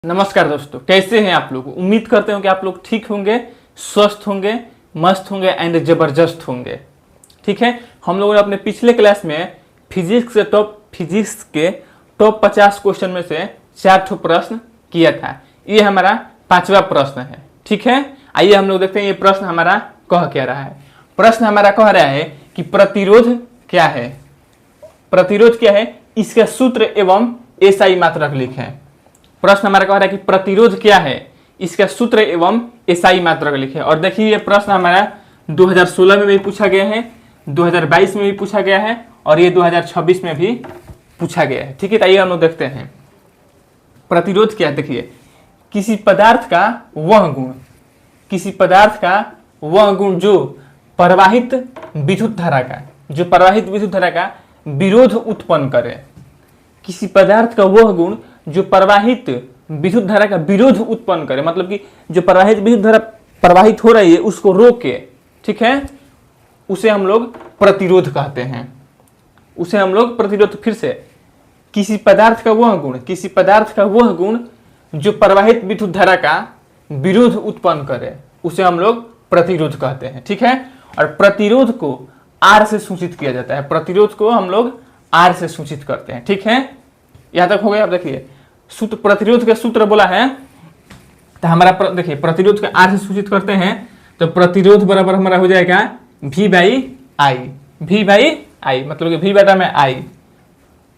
नमस्कार दोस्तों, कैसे हैं आप लोग। उम्मीद करते हो कि आप लोग ठीक होंगे, स्वस्थ होंगे, मस्त होंगे एंड जबरदस्त होंगे। ठीक है, हम लोगों ने अपने पिछले क्लास में फिजिक्स के टॉप 50 क्वेश्चन में से 4 ठो प्रश्न किया था। ये हमारा 5वां प्रश्न है। ठीक है, आइए हम लोग देखते हैं ये प्रश्न हमारा कह क्या रहा है। प्रश्न हमारा कह रहा है कि प्रतिरोध क्या है। प्रतिरोध क्या है, इसका सूत्र एवं एसआई मात्रक लिखें। प्रश्न हमारा कह रहा है कि प्रतिरोध क्या है, इसका सूत्र एवं एसआई मात्रक लिखें। और देखिए ये प्रश्न हमारा 2016 में भी पूछा गया है, 2022 में भी पूछा गया है और ये 2026 में भी पूछा गया है। ठीक है, तो आइए हम लोग देखते हैं प्रतिरोध क्या है। देखिए, किसी पदार्थ का वह गुण, किसी पदार्थ का वह गुण जो प्रवाहित विद्युत धारा का विरोध उत्पन्न करे। किसी पदार्थ का वह गुण जो प्रवाहित विद्युत धारा का विरोध उत्पन्न करे, मतलब कि जो प्रवाहित विद्युत धारा प्रवाहित हो रही है उसको रोके। ठीक है, उसे हम लोग प्रतिरोध कहते हैं। उसे हम लोग प्रतिरोध, फिर से, किसी पदार्थ का वह गुण जो प्रवाहित विद्युत धारा का विरोध उत्पन्न करे उसे हम लोग प्रतिरोध कहते हैं। ठीक है, और प्रतिरोध को आर से सूचित किया जाता है। प्रतिरोध को हम लोग आर से सूचित करते हैं। ठीक है, यहां तक हो गया। अब देखिए सूत्र, प्रतिरोध का सूत्र बोला है तो हमारा देखिए प्रतिरोध का आर से सूचित करते हैं तो प्रतिरोध बराबर हमारा हो जाएगा V बाई आई, मतलब कि V बटा में आई।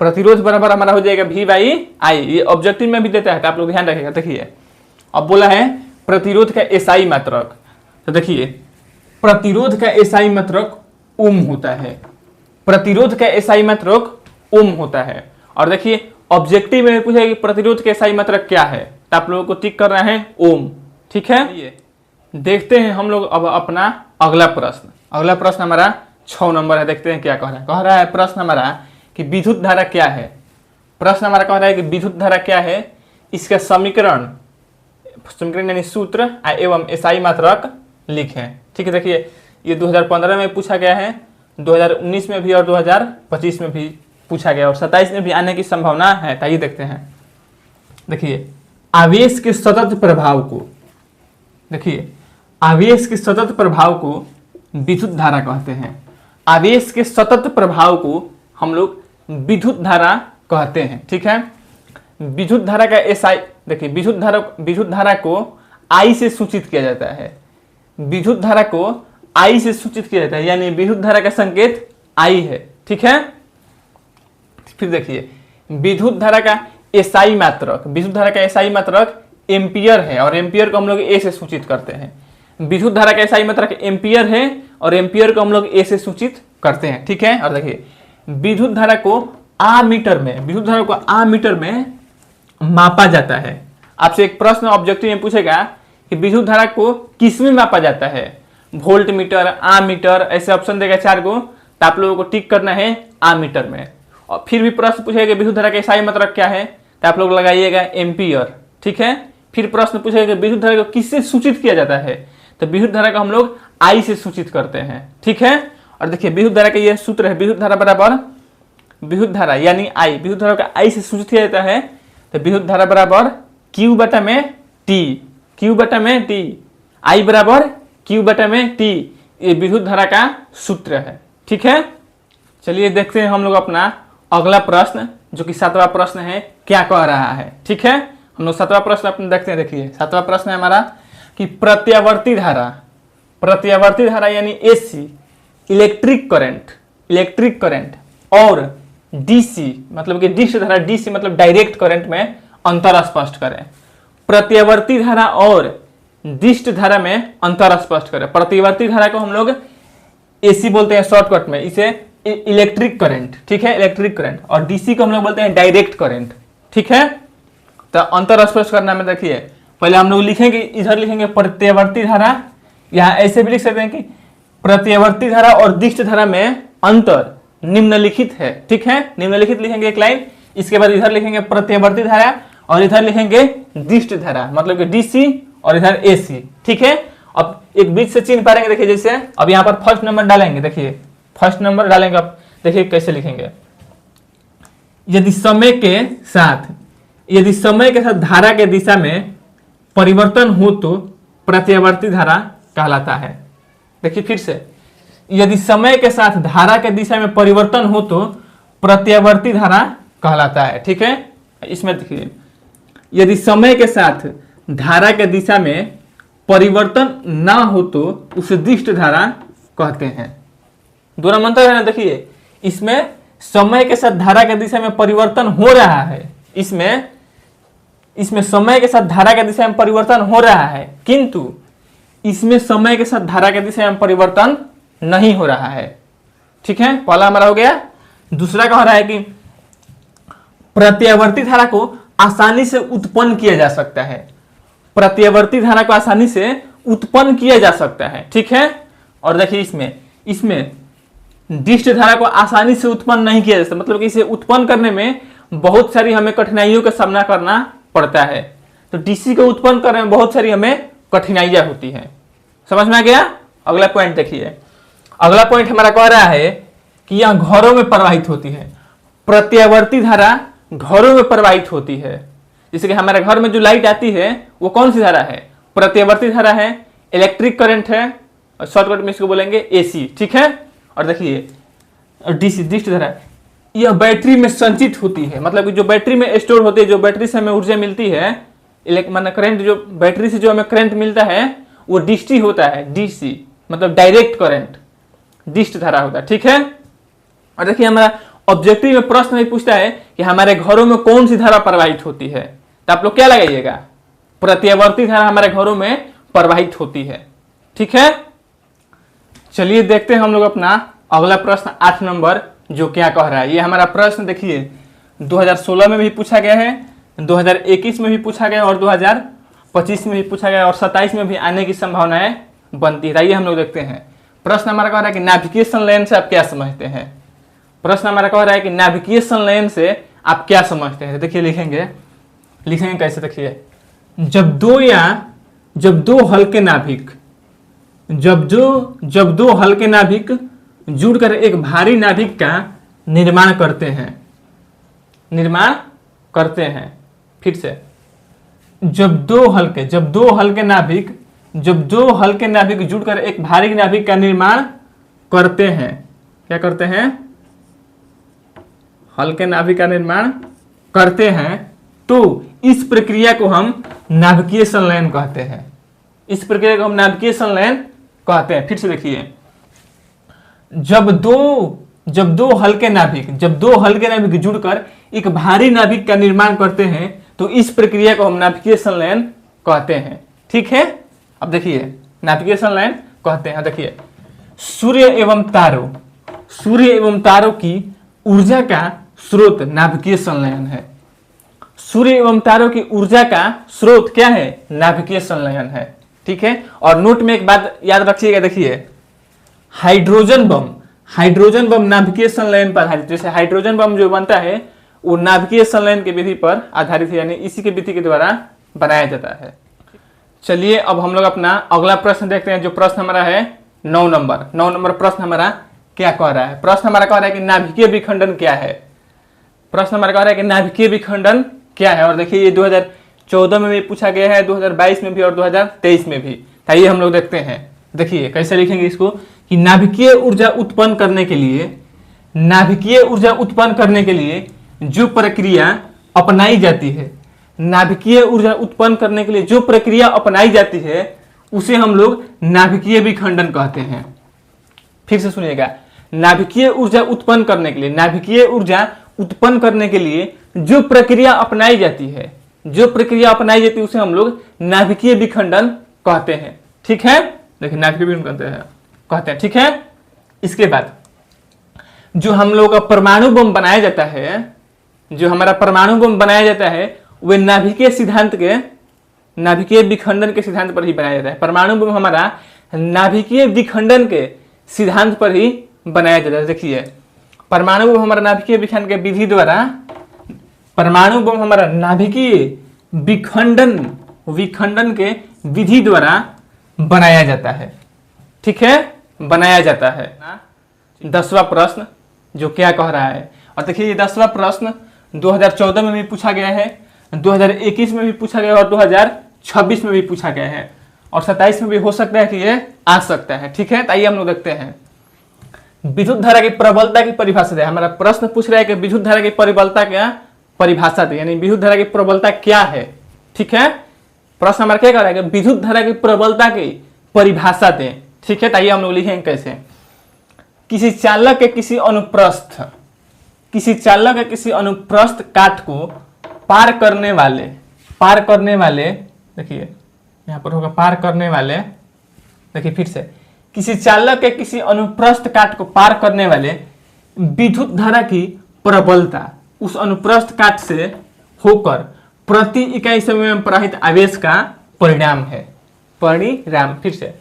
प्रतिरोध बराबर हमारा हो जाएगा V बाई आई। ये ऑब्जेक्टिव में भी देता है तो आप लोग ध्यान रखिएगा। देखिए अब बोला है प्रतिरोध का एसआई मात्रक, तो देखिए प्रतिरोध का एसआई मात्रक ओम होता है। प्रतिरोध का एसआई मात्रक ओम होता है। और देखिए ऑब्जेक्टिव में पूछा कि प्रतिरोध का एसआई मात्रक क्या है, तो आप लोगों को टिक करना है ओम। ठीक है, ये देखते हैं हम लोग अब अपना अगला प्रश्न। अगला प्रश्न हमारा 6 नंबर है। देखते हैं क्या कह रहा है। कह रहा है प्रश्न हमारा कि विद्युत धारा क्या है। प्रश्न हमारा कह रहा है कि विद्युत धारा क्या है, इसका समीकरण यानी सूत्र एवं एसआई मात्रक लिखें। ठीक है, देखिए ये 2015 में पूछा गया है, 2019 में भी और 2025 में भी पूछा गया और 27 में भी आने की संभावना है। आइए देखते हैं। देखिए आवेश के सतत प्रभाव को, देखिए आवेश के सतत प्रभाव को विद्युत धारा कहते हैं। आवेश के सतत प्रभाव को हम लोग विद्युत धारा कहते हैं। ठीक है, विद्युत धारा का एसआई, देखिए विद्युत धारा को आई से सूचित किया जाता है। विद्युत धारा को आई से सूचित किया जाता है, यानी विद्युत धारा का संकेत आई है। ठीक है, फिर देखिए विद्युत धारा का एसआई मात्रक एम्पियर है और एम्पियर को हम लोग ए से सूचित करते हैं। विद्युत धारा का एसआई मात्रक एम्पियर है और एम्पियर को हम लोग ए से सूचित करते हैं। ठीक है, और देखिए विद्युत धारा को आ मीटर में मापा जाता है। आपसे एक प्रश्न ऑब्जेक्टिव में पूछेगा कि विद्युत धारा को किस में मापा जाता है, वोल्ट मीटर, आ मीटर, ऐसे ऑप्शन देगा 4 को, तो आप लोगों को टिक करना है आ मीटर में। और फिर भी प्रश्न पूछेगा विद्युत धारा का एसआई मात्रक क्या है, तो आप लोग लगाइएगा एम्पियर। ठीक है, फिर प्रश्न पूछेगा विद्युत धारा को किससे सूचित किया जाता है, तो विद्युत धारा को हम लोग आई से सूचित करते हैं। ठीक है, और देखिए विद्युत धारा का यह सूत्र है, विद्युत धारा बराबर विद्युत धारा यानी आई, विद्युत धारा का आई से सूचित किया जाता है तो विद्युत धारा बराबर Q बटा में T, आई बराबर Q बटा में T। ये विद्युत धारा का सूत्र है। ठीक है, चलिए देखते हैं हम लोग अपना अगला प्रश्न, जो कि 7वां प्रश्न है, क्या कह रहा है। ठीक है, हम लोग 7वां प्रश्न अपने देखते हैं। देखिए 7वां प्रश्न है हमारा कि प्रत्यावर्ती धारा यानी एसी, इलेक्ट्रिक करंट और डीसी, मतलब कि डिश धारा, डीसी मतलब डायरेक्ट करंट में अंतर स्पष्ट करें। प्रत्यावर्ती धारा और डिस्ट धारा में अंतर स्पष्ट करें। प्रत्यावर्ती धारा को हम लोग एसी बोलते हैं शॉर्टकट में, इसे इलेक्ट्रिक करंट। ठीक है, इलेक्ट्रिक करंट, और डीसी को हम लोग बोलते हैं डायरेक्ट करंट। ठीक है, तो अंतर स्पष्ट करना में देखिए पहले हम लोग लिखेंगे, इधर लिखेंगे प्रत्यावर्ती धारा, यहाँ ऐसे भी लिख सकते हैं कि प्रत्यावर्ती धारा और डिस्ट धारा में अंतर निम्नलिखित है। ठीक है, निम्नलिखित लिखेंगे एक लाइन, इसके बाद इधर लिखेंगे प्रत्यावर्ती धारा और इधर लिखेंगे डिस्ट धारा, मतलब कि डीसी और इधर एसी। ठीक है, अब एक बीच से चिन्ह पाएंगे। देखिए जैसे अब यहाँ पर फर्स्ट नंबर डालेंगे, देखिए फर्स्ट नंबर डालेंगे, अब देखिए कैसे लिखेंगे। यदि समय के साथ यदि समय के साथ धारा के दिशा में परिवर्तन हो तो प्रत्यावर्ती धारा कहलाता है। देखिए फिर से, यदि समय के साथ धारा के दिशा में परिवर्तन हो तो प्रत्यावर्ती धारा कहलाता है। ठीक है, इसमें देखिए, यदि समय के साथ धारा के दिशा में परिवर्तन ना हो तो उसे दिष्ट धारा कहते हैं। दोनों मंत्र है ना, देखिए इसमें समय के साथ धारा के दिशा में परिवर्तन हो रहा है, इसमें समय के साथ धारा के दिशा में परिवर्तन हो रहा है, किंतु इसमें समय के साथ धारा के दिशा में परिवर्तन नहीं हो रहा है। ठीक है, पहला हमारा हो गया। दूसरा कह रहा है कि प्रत्यावर्ती धारा को आसानी से उत्पन्न किया जा सकता है। प्रत्यावर्ती धारा को आसानी से उत्पन्न किया जा सकता है। ठीक है, और देखिए इसमें दिष्ट धारा को आसानी से उत्पन्न नहीं किया जा सकता, मतलब कि इसे उत्पन्न करने में बहुत सारी हमें कठिनाइयों का सामना करना पड़ता है। तो डीसी को उत्पन्न करने में बहुत सारी हमें कठिनाइयां होती हैं। समझ में आ गया? अगला पॉइंट देखिए, अगला पॉइंट हमारा कह रहा है कि यह घरों में प्रवाहित होती है। प्रत्यावर्ती धारा घरों में प्रवाहित होती है। जैसे कि हमारे घर में जो लाइट आती है वो कौन सी धारा है? प्रत्यावर्ती धारा है, इलेक्ट्रिक करंट है, और शॉर्टकट में इसको बोलेंगे एसी। ठीक है, और देखिए डीसी दिष्ट धारा, यह बैटरी में संचित होती है, मतलब कि जो बैटरी में स्टोर होती है, जो बैटरी से हमें ऊर्जा मिलती है, मतलब करंट, जो बैटरी से जो हमें करंट मिलता है वो डीसी होता है। डीसी मतलब डायरेक्ट करंट, दिष्ट धारा होता है। ठीक है, और देखिए हमारा ऑब्जेक्टिव में प्रश्न भी पूछता है कि हमारे घरों में कौन सी धारा प्रवाहित होती है, तो आप लोग क्या लगाइएगा? प्रत्यावर्ती धारा हमारे घरों में प्रवाहित होती है। ठीक है, चलिए देखते हैं हम लोग अपना अगला प्रश्न 8 नंबर, जो क्या कह रहा है। ये हमारा प्रश्न देखिए 2016 में भी पूछा गया है, 2021 में भी पूछा गया, और 2025 में भी पूछा गया, और 27 में भी आने की संभावनाएं बनती है। आइए हम लोग देखते हैं। प्रश्न हमारा कह रहा है कि नाभिकीय संलयन से आप क्या समझते हैं? प्रश्न हमारा कह रहा है कि नाभिकीय संलयन से आप क्या समझते हैं? देखिए लिखेंगे कैसे, देखिए, जब दो हल्के नाभिक जुड़कर एक भारी नाभिक का निर्माण करते हैं। फिर से, जब दो हल्के नाभिक जुड़कर एक भारी नाभिक का निर्माण करते हैं, क्या करते हैं? हल्के नाभिक का निर्माण करते हैं, तो इस प्रक्रिया को हम नाभिकीय संलयन कहते हैं। इस प्रक्रिया को हम नाभिकीय संलयन कहते हैं। फिर से देखिए, जब दो हल्के नाभिक जुड़कर एक भारी नाभिक का निर्माण करते हैं, तो इस प्रक्रिया को हम नाभिकीय संलयन कहते हैं। ठीक है, अब देखिए नाभिकीय संलयन कहते हैं। देखिए, सूर्य एवं तारों की ऊर्जा का स्रोत नाभिकीय संलयन है। सूर्य एवं तारों की ऊर्जा का स्रोत क्या है? नाभिकीय संलयन है। ठीक है, और नोट में एक बात याद रखिएगा, देखिए हाइड्रोजन बम नाभिकीय संलयन पर आधारित, जैसे हाइड्रोजन बम जो बनता है वो नाभिकीय संलयन की विधि पर आधारित है, यानी इसी की विधि के द्वारा बनाया जाता है। चलिए अब हम लोग अपना अगला प्रश्न देखते हैं, जो प्रश्न हमारा है 9 नंबर प्रश्न हमारा क्या कह रहा है? प्रश्न हमारा कह रहा है कि नाभिकीय विखंडन क्या है? प्रश्न हमारा कह रहा है कि नाभिकीय विखंडन क्या है? और देखिए ये 2014 में भी पूछा गया है, 2022 में भी और 2023 में भी। आइए हम लोग देखते हैं। देखिए कैसे लिखेंगे इसको, कि नाभिकीय ऊर्जा उत्पन्न करने के लिए जो प्रक्रिया अपनाई जाती है, नाभिकीय ऊर्जा उत्पन्न करने के लिए जो प्रक्रिया अपनाई जाती है उसे हम लोग नाभिकीय विखंडन कहते हैं। फिर से सुनिएगा, नाभिकीय ऊर्जा उत्पन्न करने के लिए जो प्रक्रिया अपनाई जाती है, उसे हम लोग नाभिकीय विखंडन कहते हैं। ठीक है, देखिए नाभिकीय विखंडन कहते हैं। ठीक है, इसके बाद जो हम लोग का परमाणु बम बनाया जाता है, वे नाभिकीय विखंडन के सिद्धांत पर ही बनाया जाता है। परमाणु बम हमारा नाभिकीय विखंडन के सिद्धांत पर ही बनाया जाता है। देखिए परमाणु बम हमारा नाभिकीय विखंडन के विधि द्वारा, विखंडन के विधि द्वारा बनाया जाता है। ठीक है, बनाया जाता है। 10वां प्रश्न जो क्या कह रहा है, और देखिए ये 10वां प्रश्न 2014 में भी पूछा गया है, 2021 में भी पूछा गया और 2026 में भी पूछा गया है और 27 में भी हो सकता है कि ये आ सकता है। ठीक है, तो आइए हम लोग देखते हैं विद्युत धारा की प्रबलता की परिभाषा दे। हमारा प्रश्न पूछ रहा है कि विद्युत धारा की प्रबलता क्या परिभाषा दे, यानी विद्युत धारा की प्रबलता क्या है। ठीक है, प्रश्न हमारा क्या कर रहा है कि विद्युत धारा की प्रबलता की परिभाषा दें। ठीक है, तो आइए हम लोग लिखेंगे कैसे। किसी चालक के किसी अनुप्रस्थ काट को पार करने वाले देखिए यहां पर होगा पार करने वाले। देखिए फिर से, किसी चालक के किसी अनुप्रस्थ काट को पार करने वाले विद्युत धारा की प्रबलता उस अनुप्रस्थ काट से होकर प्रति इकाई समय में प्रवाहित आवेश का परिणाम है। परिणाम, फिर से,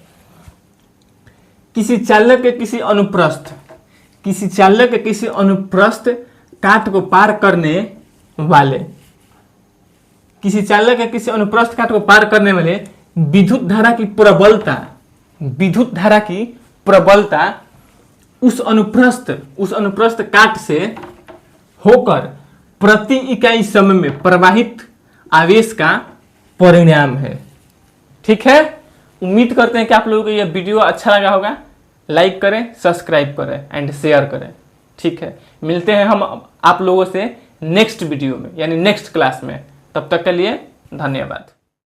किसी चालक के किसी अनुप्रस्थ काट को पार करने वाले विद्युत धारा की प्रबलता उस अनुप्रस्थ काट से होकर प्रति इकाई समय में प्रवाहित आवेश का परिणाम है। ठीक है, उम्मीद करते हैं कि आप लोगों को यह वीडियो अच्छा लगा होगा। लाइक करें, सब्सक्राइब करें एंड शेयर करें। ठीक है, मिलते हैं हम आप लोगों से नेक्स्ट वीडियो में, यानी नेक्स्ट क्लास में। तब तक के लिए धन्यवाद।